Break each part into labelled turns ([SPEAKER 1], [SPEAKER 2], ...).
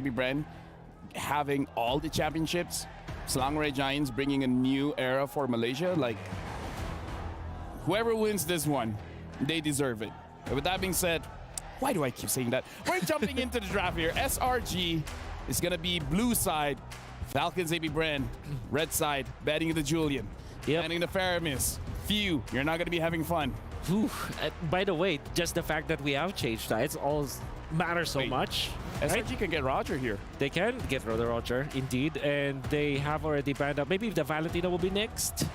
[SPEAKER 1] ApBren having all the championships, Selangor Giants bringing a new era for Malaysia. Like, whoever wins this one, they deserve it. But with that being said, why do I keep saying that? We're jumping into the draft here. SRG is going to be blue side, Falcons ApBren, red side, batting the Julian, batting the Faramis. Few, you're not going to be having fun.
[SPEAKER 2] Ooh, by the way, just the fact that we have changed sides all matters so much.
[SPEAKER 1] SRG can get Roger here.
[SPEAKER 2] They can get the Roger, indeed, and they have already banned up. Maybe the Valentina will be next.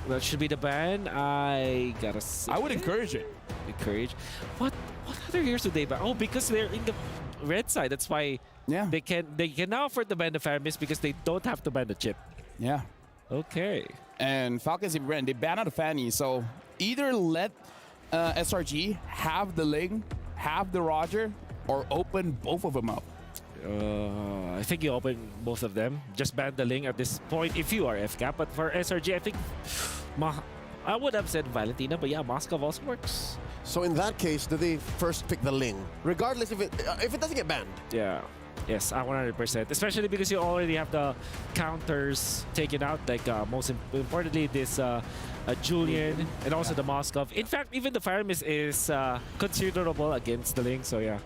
[SPEAKER 2] That should be the ban. I gotta say.
[SPEAKER 1] I would encourage it.
[SPEAKER 2] Encourage. What other heroes do they ban? Oh, because they're in the red side. That's why they can now afford to ban the Faramis because they don't have to ban the chip.
[SPEAKER 1] Yeah.
[SPEAKER 2] Okay.
[SPEAKER 1] And Falcons ApBren, they ban out the Fanny, so either let SRG have the Ling, have the Roger, or open both of them up.
[SPEAKER 2] I think you open both of them. Just ban the Ling at this point if you are FCAP. But for SRG, I think I would have said Valentina, but yeah, Moscow also works.
[SPEAKER 3] So in that case, do they first pick the Ling, regardless if it doesn't get banned?
[SPEAKER 2] Yeah. Yes, 100%. Especially because you already have the counters taken out. Like most importantly, this Julian and also the Moskov. In fact, even the Faramis is considerable against the Ling. So yeah,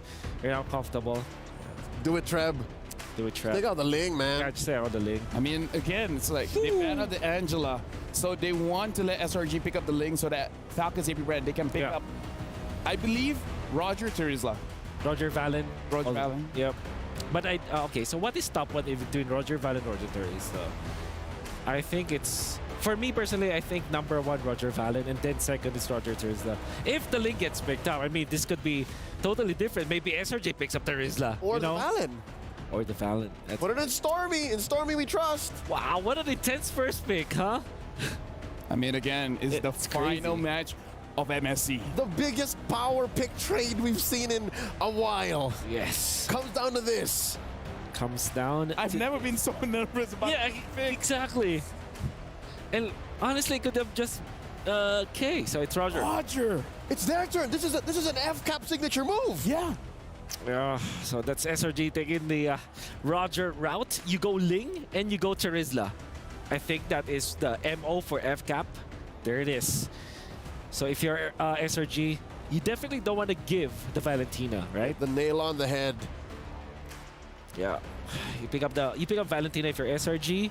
[SPEAKER 2] you're now comfortable.
[SPEAKER 3] Do it, Treb.
[SPEAKER 2] Do it, Treb.
[SPEAKER 3] They got the Ling, man.
[SPEAKER 2] Yeah, just stay on the Ling.
[SPEAKER 1] I mean, again, it's like they ban out the Angela, so they want to let SRG pick up the Ling so that Falcons ApBren, they can pick up, I believe, Roger Terizla.
[SPEAKER 2] Roger Valen.
[SPEAKER 1] Roger Valen.
[SPEAKER 2] Yep. But okay, so what is top one between Roger Valen and Roger Terizla? I think it's, for me personally, I think number one, Roger Valen, and then second is Roger Terizla. If the Link gets picked up, I mean, this could be totally different. Maybe SRG picks up Terizla.
[SPEAKER 3] Or the Valen.
[SPEAKER 2] Or the Valen.
[SPEAKER 3] Put it in Stormy. In Stormy we trust.
[SPEAKER 2] Wow, what an intense first pick, huh?
[SPEAKER 1] I mean, again, it's the final match of MSC.
[SPEAKER 3] The biggest power pick trade we've seen in a while.
[SPEAKER 2] Yes.
[SPEAKER 3] Comes down to this.
[SPEAKER 2] Comes down.
[SPEAKER 1] I've never been so nervous about
[SPEAKER 2] exactly. And honestly, it could have just K. So it's Roger.
[SPEAKER 1] Roger.
[SPEAKER 3] It's their turn. This is an FCAP signature move.
[SPEAKER 1] Yeah.
[SPEAKER 2] Yeah. So that's SRG taking the Roger route. You go Ling and you go Terizla. I think that is the MO for FCAP. There it is. So if you're SRG, you definitely don't want to give the Valentina, right?
[SPEAKER 3] The nail on the head.
[SPEAKER 2] Yeah. You pick up Valentina if you're SRG.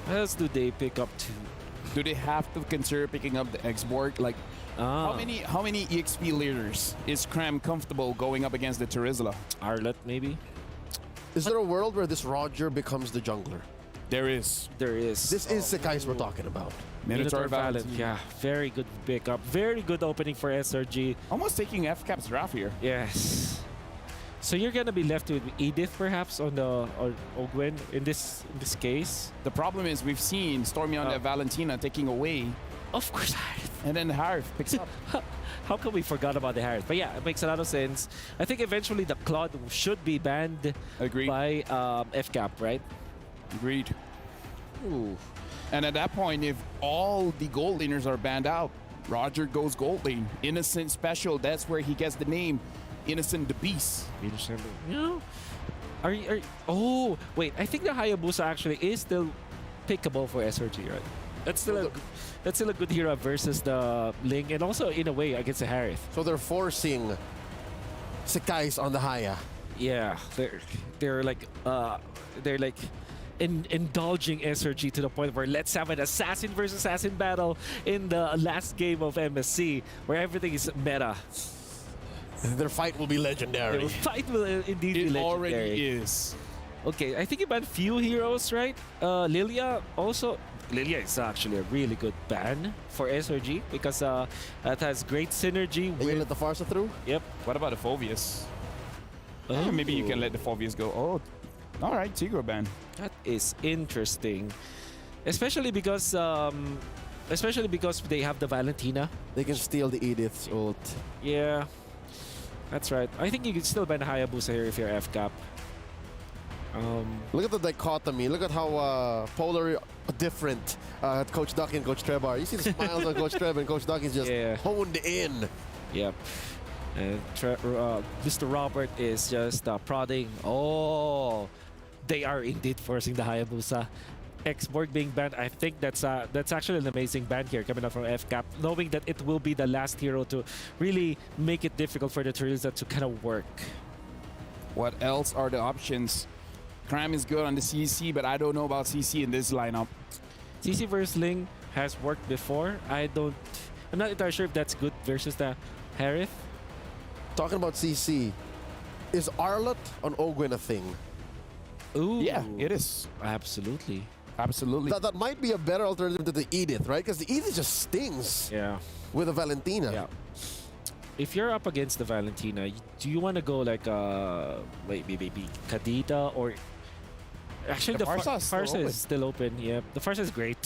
[SPEAKER 2] What else do they pick up to?
[SPEAKER 1] Do they have to consider picking up the X-Borg? Like, how many EXP leaders is Cram comfortable going up against the Terizla?
[SPEAKER 2] Arlet, maybe?
[SPEAKER 3] Is there a world where this Roger becomes the jungler?
[SPEAKER 1] There is.
[SPEAKER 2] There is.
[SPEAKER 3] This is the guys we're talking about.
[SPEAKER 2] Minotaur Valen. Yeah, very good pickup. Very good opening for SRG.
[SPEAKER 1] Almost taking FCAP's draft here.
[SPEAKER 2] Yes. So you're gonna be left with Edith perhaps on the Ogwen in this case.
[SPEAKER 1] The problem is we've seen Stormy on the Valentina taking away.
[SPEAKER 2] Of course, Harith.
[SPEAKER 1] And then Harith picks up.
[SPEAKER 2] How come we forgot about the Harith? But yeah, it makes a lot of sense. I think eventually the Claude should be banned by FCAP, right?
[SPEAKER 1] Agreed.
[SPEAKER 2] Ooh.
[SPEAKER 1] And at that point, if all the gold laners are banned out, Roger goes gold lane. Innocent Special, that's where he gets the name Innocent the Beast.
[SPEAKER 2] Innocent, you know? Oh, wait. I think the Hayabusa actually is still pickable for SRG, right? That's still a good hero versus the Ling, and also in a way against the Harith.
[SPEAKER 3] So they're forcing Sekais on the Haya.
[SPEAKER 2] Yeah, they're like indulging SRG to the point where let's have an assassin versus assassin battle in the last game of MSC, where everything is meta.
[SPEAKER 3] Their fight will be legendary.
[SPEAKER 2] Their fight will indeed be legendary. It
[SPEAKER 1] already is.
[SPEAKER 2] Okay, I think you banned few heroes, right? Lilia also. Lilia is actually a really good ban for SRG because that has great synergy with...
[SPEAKER 3] You let the Farsa through?
[SPEAKER 2] Yep.
[SPEAKER 1] What about the Phobius? Maybe you can let the Phobius go. Oh, all right, Tigro ban.
[SPEAKER 2] That is interesting, especially because they have the Valentina.
[SPEAKER 3] They can steal the Edith's ult.
[SPEAKER 2] Yeah, that's right. I think you can still ban Hayabusa here if you're FCAP.
[SPEAKER 3] Look at the dichotomy. Look at how polar different Coach Ducky and Coach Treb are. You see the smiles on Coach Treb, and Coach Ducky's just honed in.
[SPEAKER 2] Yep. And Mr. Robert is just prodding. Oh, they are indeed forcing the Hayabusa. X-Borg being banned, I think that's actually an amazing ban here coming out from FCAP, knowing that it will be the last hero to really make it difficult for the Trilza to kind of work.
[SPEAKER 1] What else are the options? Cram is good on the CC, but I don't know about CC in this lineup.
[SPEAKER 2] CC versus Ling has worked before. I'm not entirely sure if that's good versus the Harith.
[SPEAKER 3] Talking about CC, is Arlott on Ogwin a thing?
[SPEAKER 2] Ooh.
[SPEAKER 1] Yeah, it is.
[SPEAKER 2] Absolutely.
[SPEAKER 1] Absolutely.
[SPEAKER 3] That might be a better alternative to the Edith, right? Because the Edith just stings
[SPEAKER 2] Yeah.
[SPEAKER 3] with a Valentina.
[SPEAKER 2] Yeah. If you're up against the Valentina, do you want to go like maybe Kadita or actually
[SPEAKER 1] The
[SPEAKER 2] the Farsa is still open. Yeah, the Farsa is great.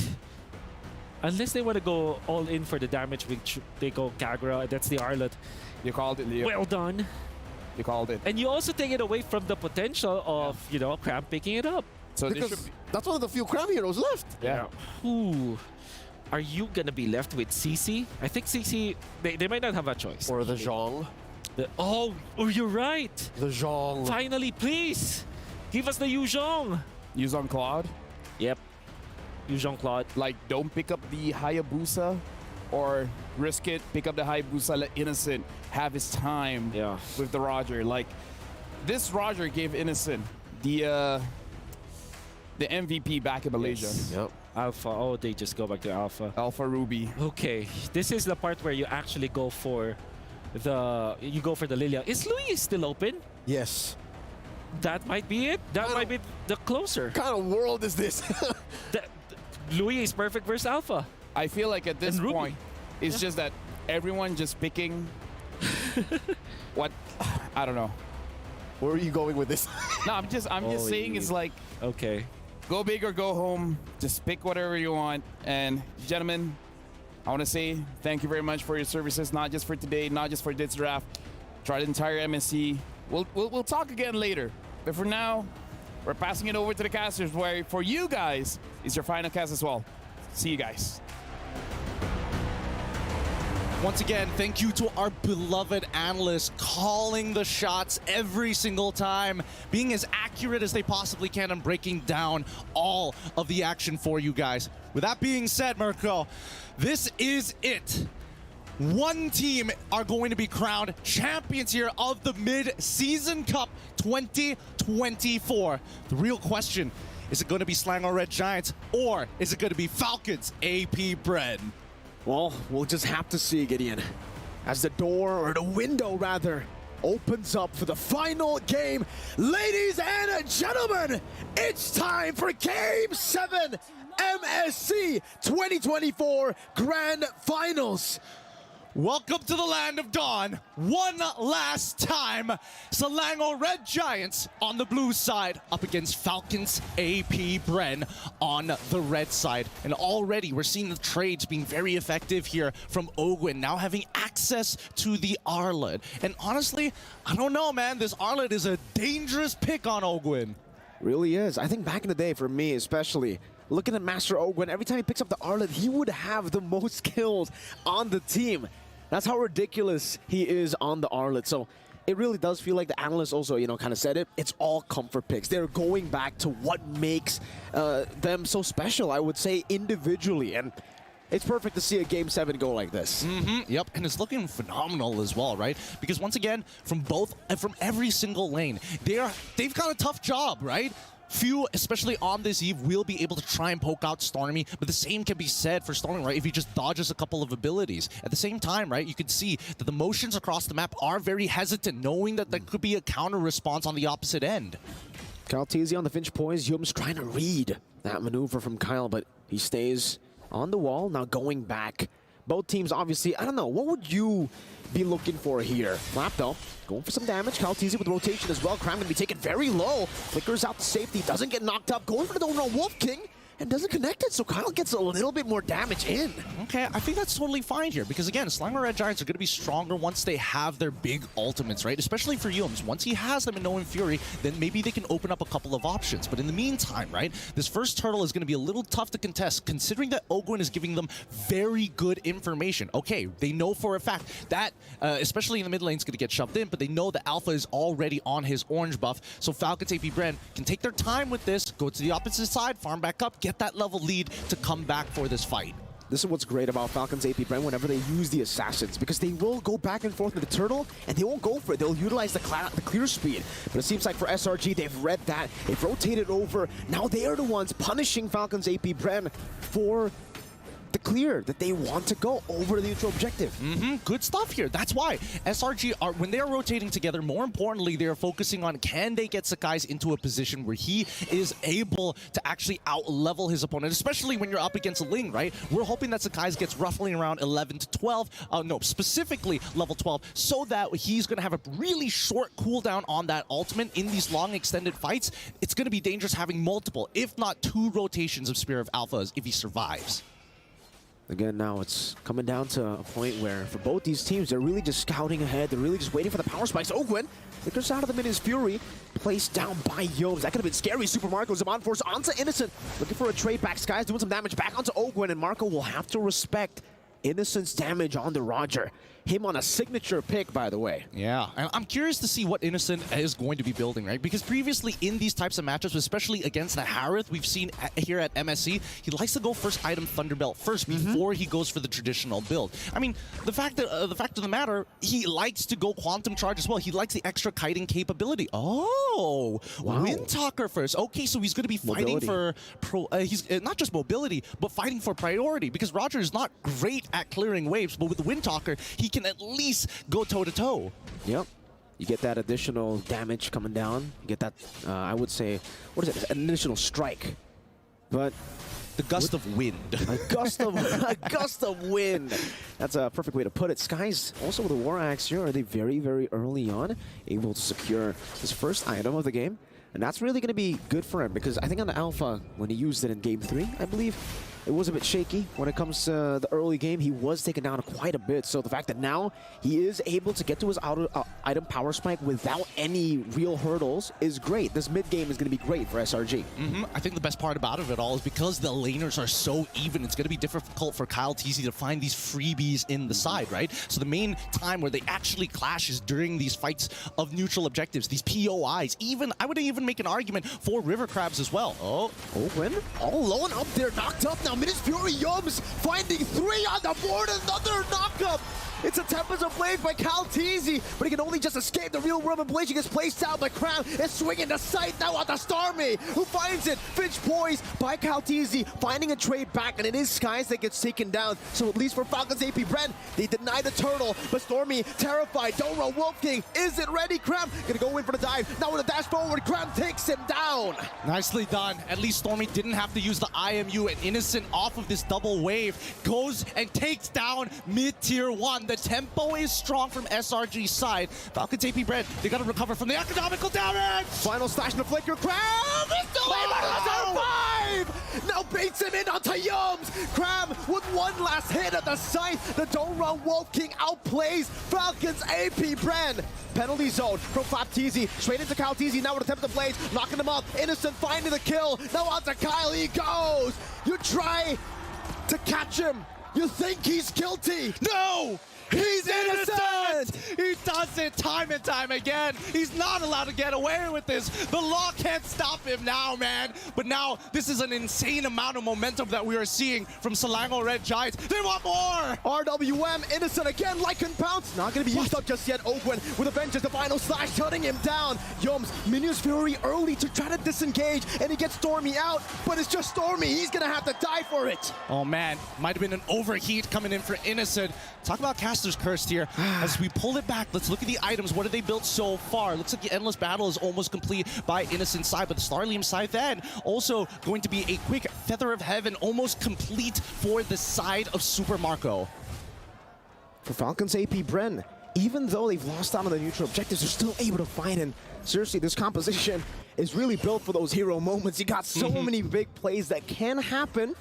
[SPEAKER 2] Unless they want to go all in for the damage, which they go Kagura. That's the Arlott.
[SPEAKER 1] You called it, Leo.
[SPEAKER 2] Well done.
[SPEAKER 1] You called it.
[SPEAKER 2] And you also take it away from the potential of Cram picking it up.
[SPEAKER 1] So
[SPEAKER 3] Because that's one of the few Cram heroes left.
[SPEAKER 1] yeah.
[SPEAKER 2] Ooh. Are you gonna be left with CC? I think CC they might not have a choice.
[SPEAKER 3] Or the Zhong.
[SPEAKER 2] Oh, you're right.
[SPEAKER 3] The Zhong.
[SPEAKER 2] Finally, please give us the Yu Zhong.
[SPEAKER 1] Use on Claude.
[SPEAKER 2] Yep. Yu Zhong Claude.
[SPEAKER 1] Like, don't pick up the Hayabusa or risk it. Pick up the Hayabusa, let Innocent have his time
[SPEAKER 2] Yeah.
[SPEAKER 1] with the Roger. Like, this Roger gave Innocent the MVP back in Malaysia.
[SPEAKER 2] Yes.
[SPEAKER 3] Yep.
[SPEAKER 2] Alpha. Oh, they just go back to Alpha.
[SPEAKER 1] Alpha Ruby.
[SPEAKER 2] Okay, this is the part where you actually go for the Lilia. Is Louis still open?
[SPEAKER 3] Yes.
[SPEAKER 2] That might be it. That might be the closer.
[SPEAKER 3] What kind of world is this?
[SPEAKER 2] Louis is perfect versus Alpha.
[SPEAKER 1] I feel like at this
[SPEAKER 2] And Ruby.
[SPEAKER 1] point, it's just that everyone just picking what I don't know.
[SPEAKER 3] Where are you going with this?
[SPEAKER 1] No, I'm just saying it's like
[SPEAKER 2] Okay.
[SPEAKER 1] go big or go home. Just pick whatever you want. And gentlemen, I want to say thank you very much for your services, not just for today, not just for this draft, throughout the entire MSC. We'll talk again later. But for now, we're passing it over to the casters, where for you guys is your final cast as well. See you guys.
[SPEAKER 4] Once again, thank you to our beloved analysts calling the shots every single time, being as accurate as they possibly can and breaking down all of the action for you guys. With that being said, Mirko, this is it. One team are going to be crowned champions here of the Mid-Season Cup 2024. The real question, is it going to be Selangor Red Giants or is it going to be Falcons ApBren?
[SPEAKER 5] Well, we'll just have to see, Gideon. As the door, or the window rather, opens up for the final game. Ladies and gentlemen, it's time for Game 7 MSC 2024 Grand Finals.
[SPEAKER 4] Welcome to the land of dawn. One last time, Selangor Red Giants on the blue side up against Falcons ApBren on the red side. And already we're seeing the trades being very effective here from Ogwin, now having access to the Arlott. And honestly, I don't know, man. This Arlott is a dangerous pick on Ogwin.
[SPEAKER 5] Really is. I think back in the day, for me especially, looking at Master Ogwin, every time he picks up the Arlott, he would have the most kills on the team. That's how ridiculous he is on the Arlott. So it really does feel like the analysts also, kind of said it. It's all comfort picks. They're going back to what makes them so special, I would say, individually. And it's perfect to see a Game 7 go like this.
[SPEAKER 4] Yep, and it's looking phenomenal as well, right? Because once again, from every single lane, they've got a tough job, right? Few, especially on this eve, will be able to try and poke out Stormy, but the same can be said for Stormy, right? If he just dodges a couple of abilities. At the same time, right, you can see that the motions across the map are very hesitant, knowing that there could be a counter response on the opposite end.
[SPEAKER 5] Kyle Teasy on the Finch poise. Yum's trying to read that maneuver from Kyle, but he stays on the wall, now going back. Both teams, obviously, I don't know, what would you be looking for here? Flap, though, going for some damage. Kyle Teasy with rotation as well. Cram going to be taken very low. Flickers out to safety, doesn't get knocked up. Going for the overall Wolf King. and doesn't connect it, so Kyle gets a little bit more damage in.
[SPEAKER 4] Okay, I think that's totally fine here because again, Selangor Red Giants are going to be stronger once they have their big ultimates, right? Especially for Yums. Once he has them in No Fury, then maybe they can open up a couple of options. But in the meantime, right, this first turtle is going to be a little tough to contest considering that Ogwen is giving them very good information. Okay, they know for a fact that, especially in the mid lane, is going to get shoved in, but they know that Alpha is already on his orange buff. So Falcons ApBren can take their time with this, go to the opposite side, farm back up, get that level lead to come back for this fight.
[SPEAKER 5] This is what's great about Falcons ApBren whenever they use the Assassins, because they will go back and forth with the turtle, and they won't go for it. They'll utilize the clear speed. But it seems like for SRG, they've read that. They've rotated over. Now they are the ones punishing Falcons ApBren for the clear that they want to go over the neutral objective.
[SPEAKER 4] Good stuff here. That's why SRG are, when they are rotating together, more importantly, they are focusing on can they get Sakai's into a position where he is able to actually out-level his opponent, especially when you're up against a Ling, right? We're hoping that Sakai's gets roughly around 11 to 12, no, specifically level 12, so that he's going to have a really short cooldown on that ultimate in these long extended fights. It's going to be dangerous having multiple, if not 2 rotations of Spear of Alphas if he survives.
[SPEAKER 5] Again, now it's coming down to a point where for both these teams, they're really just scouting ahead. They're really just waiting for the power spikes. Ogwen flickers out of the Minions Fury, placed down by Yomes. That could have been scary. Super Marco, Zaman Force onto Innocent, looking for a trade back. Sky's doing some damage back onto Ogwen, and Marco will have to respect Innocent's damage on the Roger. Him on a signature pick, by the way.
[SPEAKER 4] Yeah, and I'm curious to see what Innocent is going to be building, right? Because previously in these types of matchups, especially against the Harith, we've seen here at MSC, he likes to go first item Thunderbelt first before he goes for the traditional build. I mean, the fact of the matter, he likes to go Quantum Charge as well. He likes the extra kiting capability. Oh,
[SPEAKER 5] wow.
[SPEAKER 4] Windtalker first. Okay, so he's going to be fighting for he's not just mobility, but fighting for priority because Roger is not great at clearing waves, but with the Windtalker, he can at least go toe-to-toe.
[SPEAKER 5] Yep. You get that additional damage coming down. You get that, I would say, what is it? An additional strike. But
[SPEAKER 4] the gust of wind.
[SPEAKER 5] a gust of wind. That's a perfect way to put it. Skies also with a War Axe here. Are they very, very early on able to secure his first item of the game? And that's really going to be good for him because I think on the Alpha, when he used it in Game 3, I believe, it was a bit shaky when it comes to the early game. He was taken down quite a bit. So the fact that now he is able to get to his item power spike without any real hurdles is great. This mid game is going to be great for SRG.
[SPEAKER 4] I think the best part about it all is because the laners are so even, it's going to be difficult for Kyle TZ to find these freebies in the side, right? So the main time where they actually clash is during these fights of neutral objectives, these POIs. Even, I would even make an argument for River Crabs as well. Oh,
[SPEAKER 5] Ogwen all alone up there, knocked up now. Minions Fury Yums finding 3 on the board, another knockup. It's a Tempest of Blade by Cal Teasy, but he can only just escape the real world, and Blade gets placed down by Crown. Is swinging the sight now on the Starmie, who finds it. Finch poised by Cal Teasy, finding a trade back, and it is Skies that gets taken down. So at least for Falcons ApBren, they deny the turtle, but Stormy terrified. Don't roll Wolf King isn't ready. Cram gonna go in for the dive. Now with a dash forward, Cram takes him down.
[SPEAKER 4] Nicely done. At least Stormy didn't have to use the IMU, and Innocent off of this double wave goes and takes down mid-tier 1. The tempo is strong from SRG's side. Falcons ApBren, they got to recover from the economical damage.
[SPEAKER 5] Final slash and a flicker. Cram is still able to survive. Now baits him in onto Yums. Cram with one last hit at the scythe. The Don't Run Wolf King outplays Falcons ApBren. Penalty zone from Flap TZ. Straight into Kyle TZ. Now with a Tempest of Blades. Knocking him up. Innocent finding the kill. Now onto Kyle. He goes. You try to catch him. You think he's guilty.
[SPEAKER 4] No! He's innocent! He does it time and time again. He's not allowed to get away with this. The law can't stop him now, man. But now, this is an insane amount of momentum that we are seeing from Selangor Red Giants. They want more!
[SPEAKER 5] RWM, Innocent again, Lycan Pounce. Not going to be used up just yet. Ogwen with a vengeance, the final slash, shutting him down. Yums, Minions Fury early to try to disengage, and he gets Stormy out, but it's just Stormy. He's going to have to die for it.
[SPEAKER 4] Oh, man. Might have been an overheat coming in for Innocent. Talk about Caster's Cursed here. As we pull it back, let's look at the items. What have they built so far? Looks like the Endless Battle is almost complete by Innocent's side, but the Starlium side then also going to be a quick Feather of Heaven, almost complete for the side of Super Marco.
[SPEAKER 5] For Falcons ApBren, even though they've lost out on the neutral objectives, they're still able to fight. And seriously, this composition is really built for those hero moments. You got so many big plays that can happen.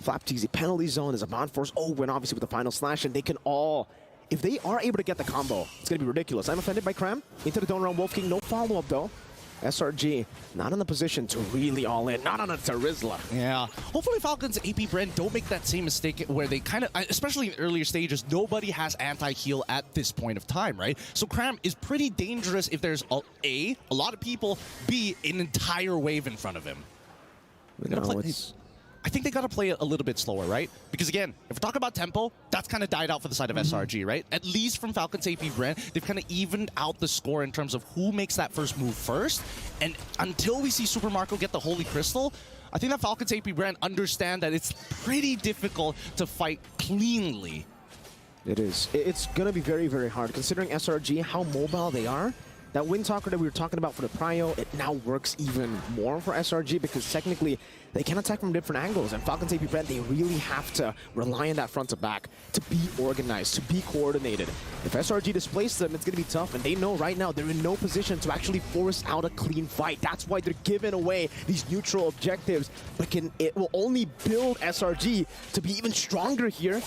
[SPEAKER 5] Flap TZ penalty zone is a bond force. Oh, and obviously with the final slash, and they can all, if they are able to get the combo, it's going to be ridiculous. I'm offended by Cram. Into the Donut Wolf King, no follow-up though. SRG not in the position to really all in, not on a Terizla.
[SPEAKER 4] Yeah. Hopefully Falcons ApBren don't make that same mistake where they kind of, especially in earlier stages, nobody has anti-heal at this point of time, right? So Cram is pretty dangerous if there's a lot of people, B, an entire wave in front of him. I think they got to play it a little bit slower, right? Because again, if we're talking about tempo, that's kind of died out for the side of SRG, right? At least from Falcons ApBren, they've kind of evened out the score in terms of who makes that first move first. And until we see Super Marco get the Holy Crystal, I think that Falcons ApBren understand that it's pretty difficult to fight cleanly.
[SPEAKER 5] It is. It's going to be very, very hard, considering SRG, how mobile they are. That Wind Talker that we were talking about for the Prio, it now works even more for SRG because technically they can attack from different angles. And Falcons ApBren, they really have to rely on that front to back to be organized, to be coordinated. If SRG displaces them, it's going to be tough. And they know right now they're in no position to actually force out a clean fight. That's why they're giving away these neutral objectives. But it will only build SRG to be even stronger here.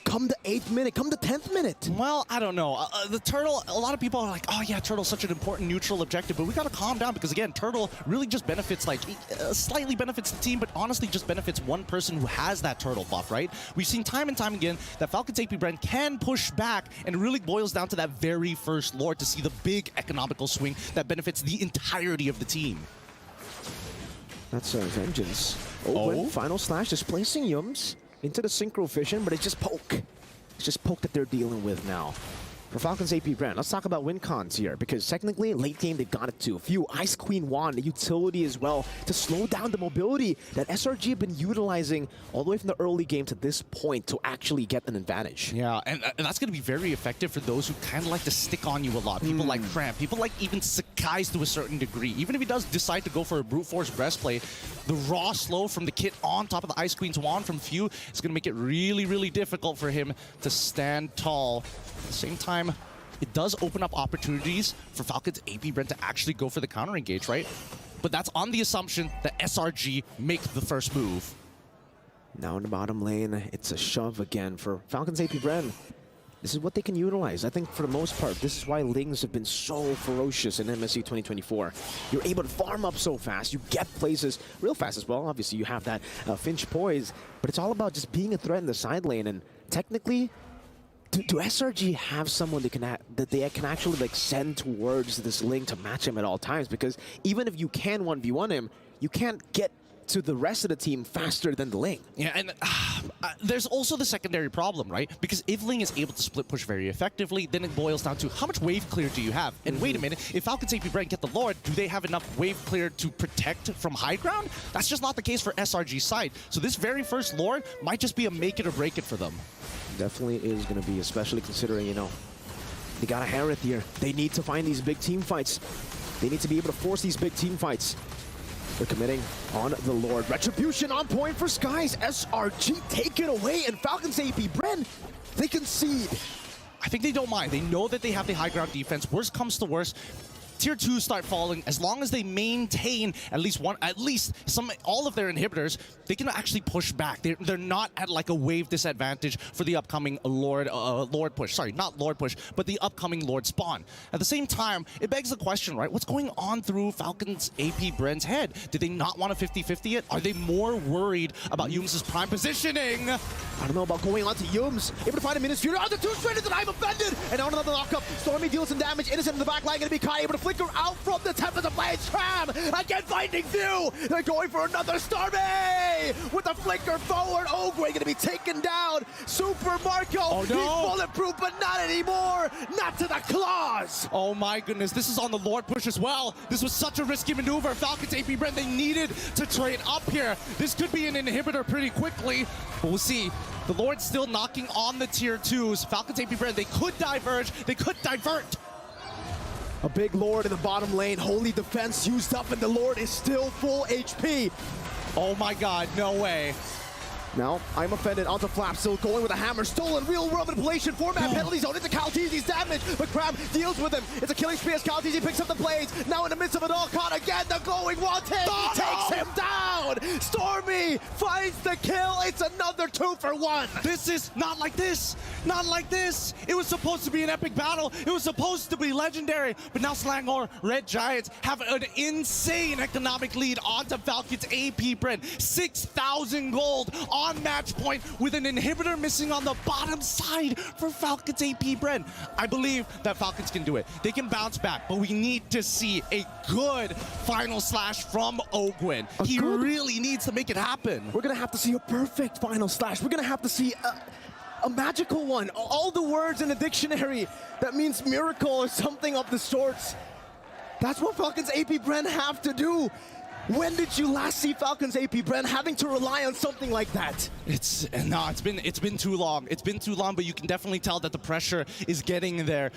[SPEAKER 5] Come the 8th minute, come the 10th minute.
[SPEAKER 4] Well, I don't know. The Turtle, a lot of people are like, oh yeah, Turtle's such an important neutral objective, but we gotta calm down because again, Turtle really just benefits, like, slightly benefits the team, but honestly just benefits one person who has that Turtle buff, right? We've seen time and time again that Falcons ApBren can push back, and it really boils down to that very first Lord to see the big economical swing that benefits the entirety of the team.
[SPEAKER 5] That's Vengeance. Oh, final slash displacing Yums into the Synchro Fission, but it's just poke. It's just poke that they're dealing with now. For Falcons ApBren, let's talk about win cons here, because technically, late game, they've got it too. A few Ice Queen Wand, the utility as well, to slow down the mobility that SRG have been utilizing all the way from the early game to this point to actually get an advantage.
[SPEAKER 4] Yeah, and that's going to be very effective for those who kind of like to stick on you a lot. People like Cramp, people like even Sakai's to a certain degree. Even if he does decide to go for a Brute Force Breastplate, the raw slow from the kit on top of the Ice Queen's Wand from Few is going to make it really, really difficult for him to stand tall. At the same time, it does open up opportunities for Falcons ApBren to actually go for the counter engage, right? But that's on the assumption that SRG make the first move.
[SPEAKER 5] Now in the bottom lane, it's a shove again for Falcons ApBren. This is what they can utilize. I think for the most part, this is why Lings have been so ferocious in MSC 2024. You're able to farm up so fast. You get places real fast as well. Obviously, you have that Finch poise, but it's all about just being a threat in the side lane. And technically, do SRG have someone that they can actually like send towards this Ling to match him at all times? Because even if you can 1v1 him, you can't get to the rest of the team faster than the Ling.
[SPEAKER 4] Yeah, and there's also the secondary problem, right? Because if Ling is able to split push very effectively, then it boils down to how much wave clear do you have? And wait a minute, if Falcons ApBren get the Lord, do they have enough wave clear to protect from high ground? That's just not the case for SRG's side. So this very first Lord might just be a make it or break it for them.
[SPEAKER 5] Definitely is going to be, especially considering, you know, they got a Harith here. They need to find these big team fights. They need to be able to force these big team fights. They're committing on the Lord. Retribution on point for Skies. SRG take it away, and Falcons ApBren, they concede.
[SPEAKER 4] I think they don't mind. They know that they have the high ground defense. Worst comes to worst, Tier 2 start falling. As long as they maintain at least all of their inhibitors, they can actually push back. They're not at like a wave disadvantage for the upcoming Lord push. Sorry, not Lord push, but the upcoming Lord spawn. At the same time, it begs the question, right? What's going on through Falcons ApBren's head? Did they not want to 50-50 it? Are they more worried about Yums' prime positioning?
[SPEAKER 5] I don't know about going on to Yums. Able to find a Ministry on the two straight, and I'm offended. And on another lockup, Stormy deals some damage. Innocent in the back line, gonna be Kai able to flicker out from the Tempest of Blade. Tram again finding View. They're going for another Stormy with a flicker forward. Ogre gonna be taken down. Super Marco.
[SPEAKER 4] Oh, no.
[SPEAKER 5] He's bulletproof, but not anymore. Not to the claws.
[SPEAKER 4] Oh my goodness, this is on the Lord push as well. This was such a risky maneuver. Falcons ApBren, they needed to trade up here. This could be an inhibitor pretty quickly, but we'll see. The Lord's still knocking on the tier 2s. Falcons ApBren, they could diverge, they could divert.
[SPEAKER 5] A big Lord in the bottom lane. Holy defense used up, and the Lord is still full HP.
[SPEAKER 4] Oh my god, no way.
[SPEAKER 5] Now, I'm offended onto Flap, still going with a hammer, stolen real-world manipulation, format penalty zone into Calteezy's damage, but Crab deals with him. It's a killing spree as Calteezy picks up the blades. Now in the midst of it all, caught again, the glowing wanted takes him down. Stormy finds the kill. It's another 2 for 1.
[SPEAKER 4] This is not like this. Not like this. It was supposed to be an epic battle. It was supposed to be legendary. But now Selangor Red Giants have an insane economic lead onto Falcons ApBren. 6,000 gold on match point with an inhibitor missing on the bottom side for Falcons ApBren. I believe that Falcons can do it. They can bounce back, but we need to see a good final slash from Ogwen. He really needs to make it happen.
[SPEAKER 5] We're going to have to see a perfect final slash. We're going to have to see a magical one. All the words in the dictionary that means miracle or something of the sorts. That's what Falcons ApBren have to do. When did you last see Falcons ApBren having to rely on something like that?
[SPEAKER 4] It's been too long. It's been too long, but you can definitely tell that the pressure is getting there.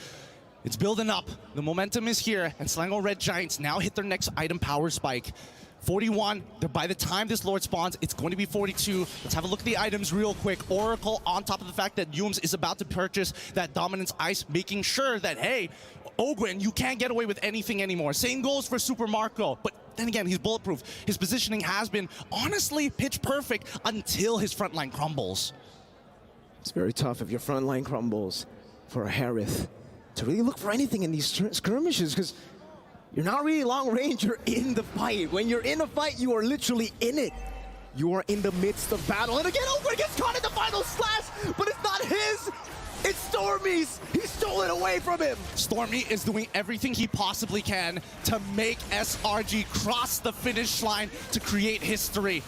[SPEAKER 4] It's building up. The momentum is here, and Selangor Red Giants now hit their next item power spike. 41, by the time this Lord spawns, it's going to be 42. Let's have a look at the items real quick. Oracle, on top of the fact that Yums is about to purchase that Dominance Ice, making sure that, hey, Ogwen, you can't get away with anything anymore. Same goes for Super Marco, but then again, he's bulletproof. His positioning has been, honestly, pitch perfect until his front line crumbles.
[SPEAKER 5] It's very tough if your front line crumbles for a Harith to really look for anything in these skirmishes, because you're not really long range, you're in the fight. When you're in a fight, you are literally in it. You are in the midst of battle. And again, Ogwen gets caught in the final slash, but it's not his. It's Stormy's. He stole it away from him.
[SPEAKER 4] Stormy is doing everything he possibly can to make SRG cross the finish line to create history.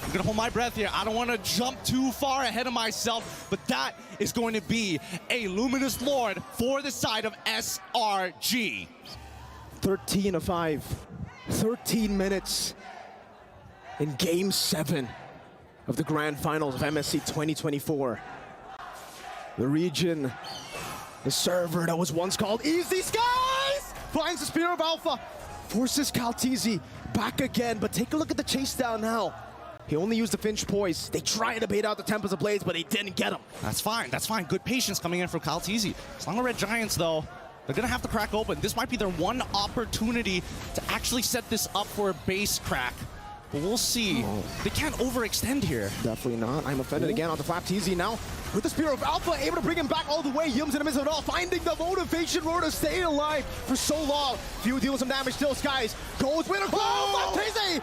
[SPEAKER 4] I'm gonna hold my breath here. I don't want to jump too far ahead of myself, but that is going to be a Luminous Lord for the side of SRG.
[SPEAKER 5] 13-5. 13 minutes in Game 7 of the Grand Finals of MSC 2024. The region, the server that was once called Easy Skies, finds the Spear of Alpha, forces Calteezy back again, but take a look at the chase down now. He only used the Finch Poise. They tried to bait out the Tempest of Blades, but they didn't get him.
[SPEAKER 4] That's fine, that's fine. Good patience coming in from Calteezy. Selangor Red Giants, though, they're gonna have to crack open. This might be their one opportunity to actually set this up for a base crack. But we'll see. They can't overextend here.
[SPEAKER 5] Definitely not. I'm offended again onto Flapteezy now. With the Spear of Alpha, able to bring him back all the way. Yums in the midst of it all, finding the motivation roar to stay alive for so long. Few dealing some damage still. Skies goes with a Flapteezy!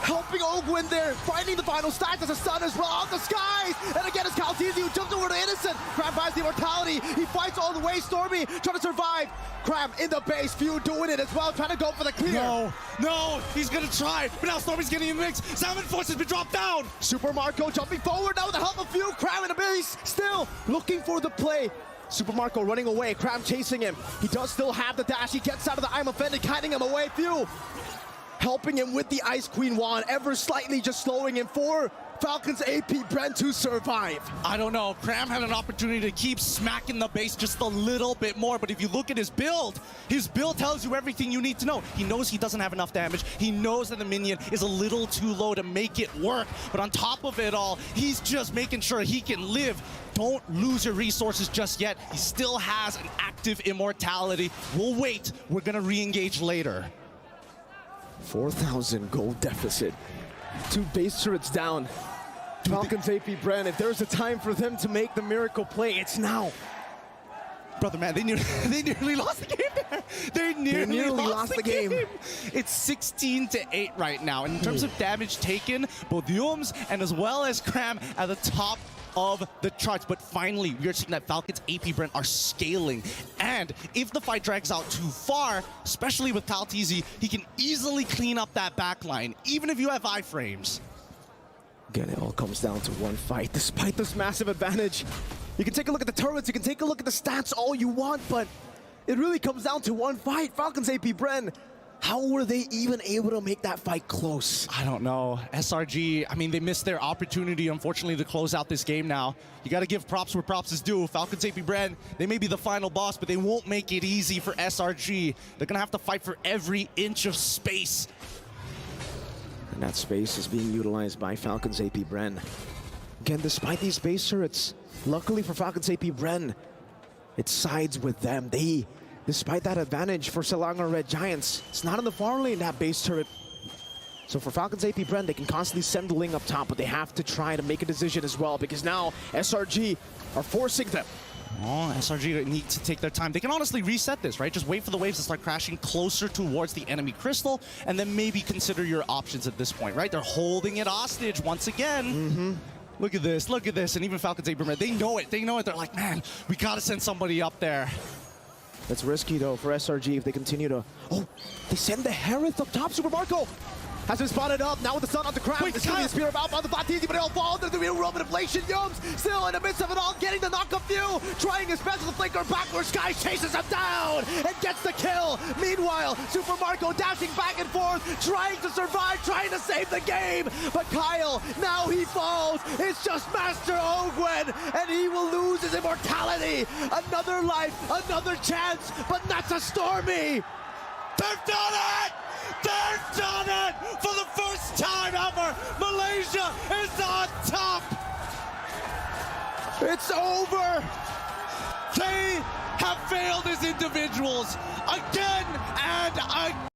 [SPEAKER 5] Helping Ogwen there, finding the final stats as a stun as well on the Skies. And again, it's Calteezy who jumps over to Innocent. Crab buys the immortality. He fights all the way. Stormy trying to survive. Crab in the base. Few doing it as well, trying to go for the clear.
[SPEAKER 4] No, he's gonna try. But now Stormy's getting in the mix. Salmon Force has been dropped down.
[SPEAKER 5] Super Marco jumping forward now with the help of Few. Crab in the base, still looking for the play. Super Marco running away. Crab chasing him. He does still have the dash. He gets out of the I'm offended, kiting him away. Few helping him with the Ice Queen wand, ever slightly just slowing him for Falcons ApBren to survive.
[SPEAKER 4] I don't know, Cram had an opportunity to keep smacking the base just a little bit more, but if you look at his build tells you everything you need to know. He knows he doesn't have enough damage. He knows that the minion is a little too low to make it work, but on top of it all, he's just making sure he can live. Don't lose your resources just yet. He still has an active immortality. We'll wait. We're gonna re-engage later.
[SPEAKER 5] 4,000 gold deficit. 2 base turrets down. Falcons ApBren, if there's a time for them to make the miracle play, it's now.
[SPEAKER 4] Brother, man, they nearly lost the game there. They nearly lost the game. It's 16-8 right now. And in terms of damage taken, both Yums and as well as Cram at the top of the charts. But finally, we are seeing that Falcons ApBren are scaling. And if the fight drags out too far, especially with Calteezy, he can easily clean up that backline, even if you have iframes.
[SPEAKER 5] Again, it all comes down to one fight, despite this massive advantage. You can take a look at the turrets, you can take a look at the stats all you want, but it really comes down to one fight. Falcons ApBren, how were they even able to make that fight close?
[SPEAKER 4] I don't know. SRG, I mean, they missed their opportunity, unfortunately, to close out this game now. You got to give props where props is due. Falcons ApBren, they may be the final boss, but they won't make it easy for SRG. They're going to have to fight for every inch of space.
[SPEAKER 5] And that space is being utilized by Falcons ApBren. Again, despite these base turrets, luckily for Falcons ApBren, it sides with them. Despite that advantage for Selangor Red Giants, it's not in the far lane, that base turret. So for Falcons ApBren, they can constantly send the Ling up top, but they have to try to make a decision as well, because now SRG are forcing them.
[SPEAKER 4] Oh, SRG need to take their time. They can honestly reset this, right? Just wait for the waves to start crashing closer towards the enemy crystal, and then maybe consider your options at this point, right? They're holding it hostage once again. Look at this, and even Falcons ApBren, they know it. They're like, man, we gotta send somebody up there.
[SPEAKER 5] That's risky though for SRG if they continue to... Oh, they send the Herith up top. Super Marco has been spotted up. Now with the sun on the ground.
[SPEAKER 3] Wait,
[SPEAKER 5] it's going to be a spear of out on the Batizi, but it all falls into the real Roman inflation. Yums still in the midst of it all, getting the knock-up view, trying his best with the flanker backward. Sky chases him down and gets the kill. Meanwhile, Super Marco dashing back and forth, trying to survive, trying to save the game. But Kyle, now he falls. It's just Master Ogwen, and he will lose his immortality. Another life, another chance, but not to Stormy.
[SPEAKER 4] They've done it! They've done it! For the first time ever, Malaysia is on top!
[SPEAKER 5] It's over.
[SPEAKER 4] They have failed as individuals again and